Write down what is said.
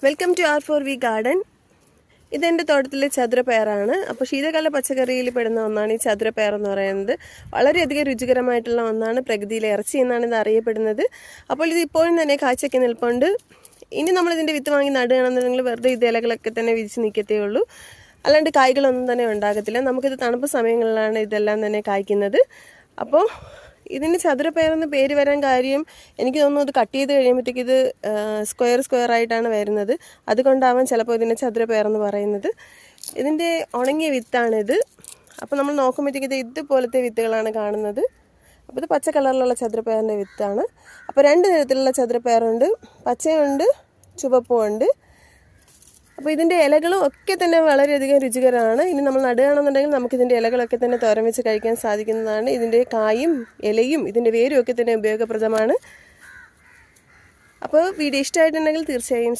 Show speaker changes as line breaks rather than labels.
Welcome to R4V garden. ഇതെൻ്റെ തോട്ടത്തിലെ ചതുരപ്പയറാണ്. അപ്പോൾ ശീതകാല പച്ചക്കറിയിൽ പെടുന്ന ഒന്നാണ് ഈ ചതുരപ്പയർ എന്ന് പറയുന്നത്. വളരെയധികം രുചികരമായിട്ടുള്ള ഒന്നാണ്. പ്രകൃതിയിലെ ഇറച്ചി എന്നാണ് ഇത് അറിയപ്പെടുന്നത്. അപ്പോൾ ഇത് ഇപ്പോഴും തന്നെ കാഴ്ചയ്ക്ക് നിൽപ്പുണ്ട്. ഇനി നമ്മളിതിൻ്റെ വിത്ത് വാങ്ങി നടുകയാണെന്നുണ്ടെങ്കിൽ വെറുതെ ഇത് ഇലകളൊക്കെ തന്നെ വിരിച്ച് നിൽക്കത്തേ ഉള്ളൂ. അല്ലാണ്ട് കായ്കളൊന്നും തന്നെ ഉണ്ടാകത്തില്ല. നമുക്കിത് തണുപ്പ് സമയങ്ങളിലാണ് ഇതെല്ലാം തന്നെ കായ്ക്കുന്നത്. അപ്പോൾ ഇതിന് ചതുരപ്പയറെന്ന് പേര് വരാൻ കാര്യം എനിക്ക് തോന്നുന്നു ഇത് കട്ട് ചെയ്ത് കഴിയുമ്പോഴത്തേക്ക് ഇത് സ്ക്വയർ ആയിട്ടാണ് വരുന്നത്. അതുകൊണ്ടാവാൻ ചിലപ്പോൾ ഇതിനെ ചതുരപ്പയറെന്ന് പറയുന്നത്. ഇതിൻ്റെ ഉണങ്ങിയ വിത്താണിത്. അപ്പോൾ നമ്മൾ നോക്കുമ്പോഴത്തേക്ക് ഇത് ഇതുപോലത്തെ വിത്തുകളാണ് കാണുന്നത്. അപ്പോൾ ഇത് പച്ച കളറിലുള്ള ചതുരപ്പയറിൻ്റെ വിത്താണ്. അപ്പോൾ രണ്ട് തരത്തിലുള്ള ചതുരപ്പയറുണ്ട്, പച്ചയുണ്ട്, ചുവപ്പുമുണ്ട്. അപ്പോൾ ഇതിൻ്റെ ഇലകളും ഒക്കെ തന്നെ വളരെയധികം രുചികരമാണ്. ഇനി നമ്മൾ നടുകയാണെന്നുണ്ടെങ്കിൽ നമുക്കിതിൻ്റെ ഇലകളൊക്കെ തന്നെ തോരൻ വെച്ച് കഴിക്കാൻ സാധിക്കുന്നതാണ്. ഇതിൻ്റെ കായും ഇലയും ഇതിൻ്റെ വേരും ഒക്കെ തന്നെ ഉപയോഗപ്രദമാണ്. അപ്പോൾ വീഡിയോ ഇഷ്ടമായിട്ടുണ്ടെങ്കിൽ തീർച്ചയായും